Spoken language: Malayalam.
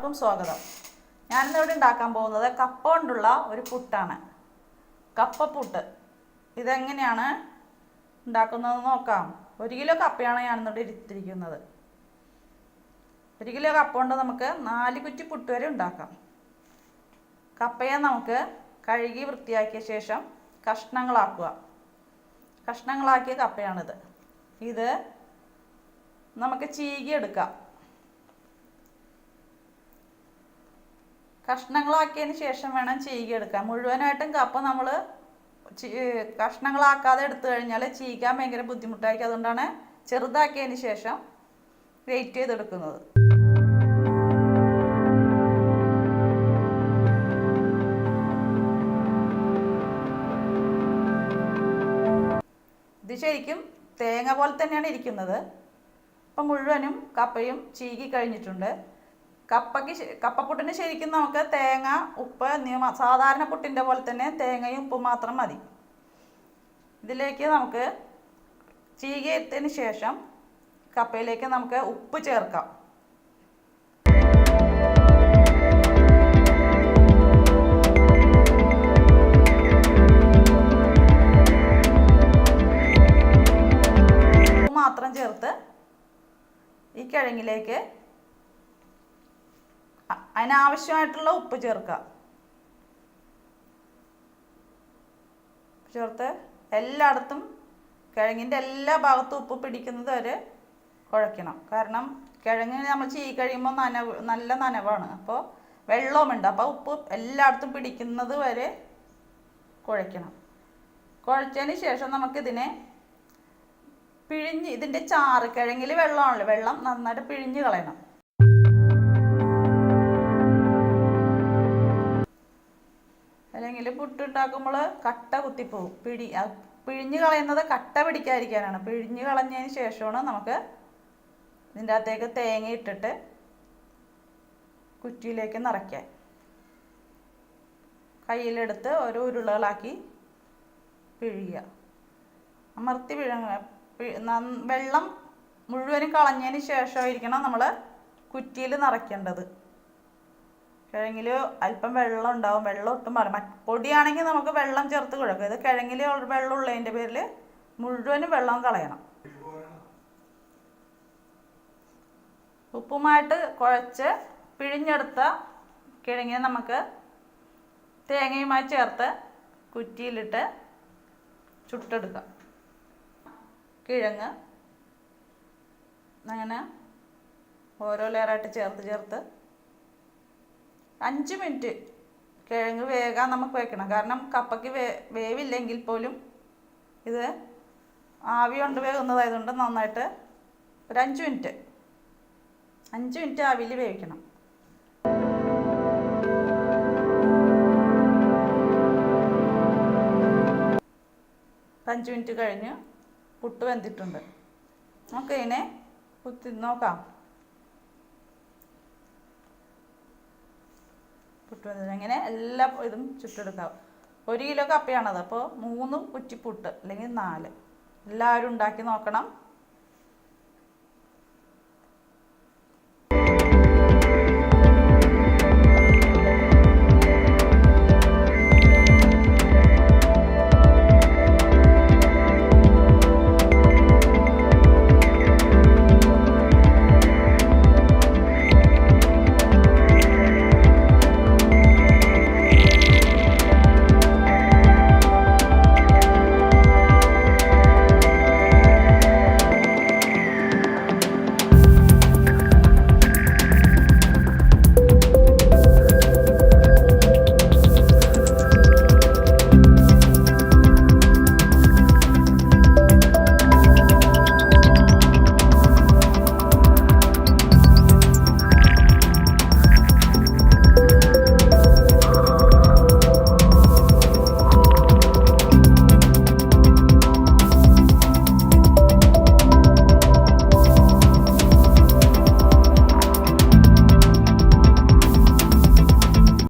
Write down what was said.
എല്ലാവർക്കും സ്വാഗതം. ഞാനിന്നിവിടെ ഉണ്ടാക്കാൻ പോകുന്നത് കപ്പ കൊണ്ടുള്ള ഒരു പുട്ടാണ്. കപ്പപ്പുട്ട്. ഇതെങ്ങനെയാണ് ഉണ്ടാക്കുന്നതെന്ന് നോക്കാം. 1 കിലോ കപ്പയാണ് ഞാനിന്നിവിടെ എടുത്തിരിക്കുന്നത്. 1 കിലോ കപ്പ കൊണ്ട് നമുക്ക് 4 കുറ്റി പുട്ട് വരെ ഉണ്ടാക്കാം. കപ്പയെ നമുക്ക് കഴുകി വൃത്തിയാക്കിയ ശേഷം കഷ്ണങ്ങളാക്കുക. കഷ്ണങ്ങളാക്കിയ കപ്പയാണിത്. ഇത് നമുക്ക് ചീകിയെടുക്കാം. കഷ്ണങ്ങളാക്കിയതിന് ശേഷം വേണം ചീകിയെടുക്കാൻ. മുഴുവനായിട്ടും കപ്പ നമ്മൾ കഷ്ണങ്ങളാക്കാതെ എടുത്തു കഴിഞ്ഞാൽ ചീകാൻ ഭയങ്കര ബുദ്ധിമുട്ടായിരിക്കും. അതുകൊണ്ടാണ് ചെറുതാക്കിയതിന് ശേഷം ഗ്രേറ്റ് ചെയ്തെടുക്കുന്നത്. ഇത് ശരിക്കും തേങ്ങ പോലെ തന്നെയാണ് ഇരിക്കുന്നത്. ഇപ്പം മുഴുവനും കപ്പയും ചീകി കഴിഞ്ഞിട്ടുണ്ട്. കപ്പപ്പുട്ടിന് ശരിക്കും നമുക്ക് തേങ്ങ, ഉപ്പ് എന്നിവ സാധാരണ പുട്ടിൻ്റെ പോലെ തന്നെ തേങ്ങയും ഉപ്പും മാത്രം മതി. ഇതിലേക്ക് നമുക്ക് ചീകിയതിന് ശേഷം കപ്പയിലേക്ക് നമുക്ക് ഉപ്പ് ചേർക്കാം. ഉപ്പ് മാത്രം ചേർത്ത് ഈ കിഴങ്ങിലേക്ക് അതിനാവശ്യമായിട്ടുള്ള ഉപ്പ് ചേർക്കുക. ചേർത്ത് എല്ലായിടത്തും കിഴങ്ങിൻ്റെ എല്ലാ ഭാഗത്തും ഉപ്പ് പിടിക്കുന്നത് വരെ കുഴയ്ക്കണം. കാരണം കിഴങ്ങിന് നമ്മൾ ചീകി കഴിയുമ്പോൾ നല്ല നനവാണ്. അപ്പോൾ വെള്ളവുമുണ്ട്. അപ്പോൾ ഉപ്പ് എല്ലായിടത്തും പിടിക്കുന്നത് വരെ കുഴയ്ക്കണം. കുഴച്ചതിന് ശേഷം നമുക്കിതിനെ ഇതിൻ്റെ ചാറ്, കിഴങ്ങിൽ വെള്ളമാണല്ലോ, വെള്ളം നന്നായിട്ട് പിഴിഞ്ഞ് കളയണം. അല്ലെങ്കിൽ പുട്ടുണ്ടാക്കുമ്പോൾ കട്ട കുത്തിപ്പോവും. പിഴിഞ്ഞ് കളയുന്നത് കട്ട പിടിക്കാതിരിക്കാനാണ്. പിഴിഞ്ഞ് കളഞ്ഞതിന് ശേഷമാണ് നമുക്ക് ഇതിൻ്റെ അകത്തേക്ക് തേങ്ങ ഇട്ടിട്ട് കുറ്റിയിലേക്ക് നിറയ്ക്കാൻ. കയ്യിലെടുത്ത് ഓരോ ഉരുളകളാക്കി പിഴിയുക. അമർത്തി വെള്ളം മുഴുവനും കളഞ്ഞതിന് ശേഷമായിരിക്കണം നമ്മൾ കുറ്റിയിൽ നിറയ്ക്കേണ്ടത്. കിഴങ്ങിൽ അല്പം വെള്ളം ഉണ്ടാവും. വെള്ളം ഒട്ടും പാടില്ല. പൊടിയാണെങ്കിൽ നമുക്ക് വെള്ളം ചേർത്ത് കുഴക്കും. ഇത് കിഴങ്ങിൽ വെള്ളം ഉള്ളതിൻ്റെ പേരിൽ മുഴുവനും വെള്ളം കളയണം. ഉപ്പുമായിട്ട് കുഴച്ച് പിഴിഞ്ഞെടുത്ത കിഴങ്ങിനെ നമുക്ക് തേങ്ങയുമായി ചേർത്ത് കുറ്റിയിലിട്ട് ചുട്ടെടുക്കാം. കിഴങ്ങ് അങ്ങനെ ഓരോ ലെയറായിട്ട് ചേർത്ത് 5 മിനിറ്റ് കിഴങ്ങ് വേഗം നമുക്ക് വെക്കണം. കാരണം കപ്പയ്ക്ക് വേവില്ലെങ്കിൽ പോലും ഇത് ആവി കൊണ്ട് വേകുന്നതായതുകൊണ്ട് നന്നായിട്ട് ഒരു 5 മിനിറ്റ് ആവിയിൽ വേവിക്കണം. ഇപ്പം 5 മിനിറ്റ് കഴിഞ്ഞ് പുട്ട് വെന്തിട്ടുണ്ട്. നമുക്ക് ഇതിനെ കുത്തി നോക്കാം. അങ്ങനെ എല്ലാ ഇതും ചുട്ടെടുക്കാം. 1 കിലോ കപ്പയാണത്. അപ്പോൾ 3 കുറ്റി പുട്ട് അല്ലെങ്കിൽ 4. എല്ലാവരും ഉണ്ടാക്കി നോക്കണം.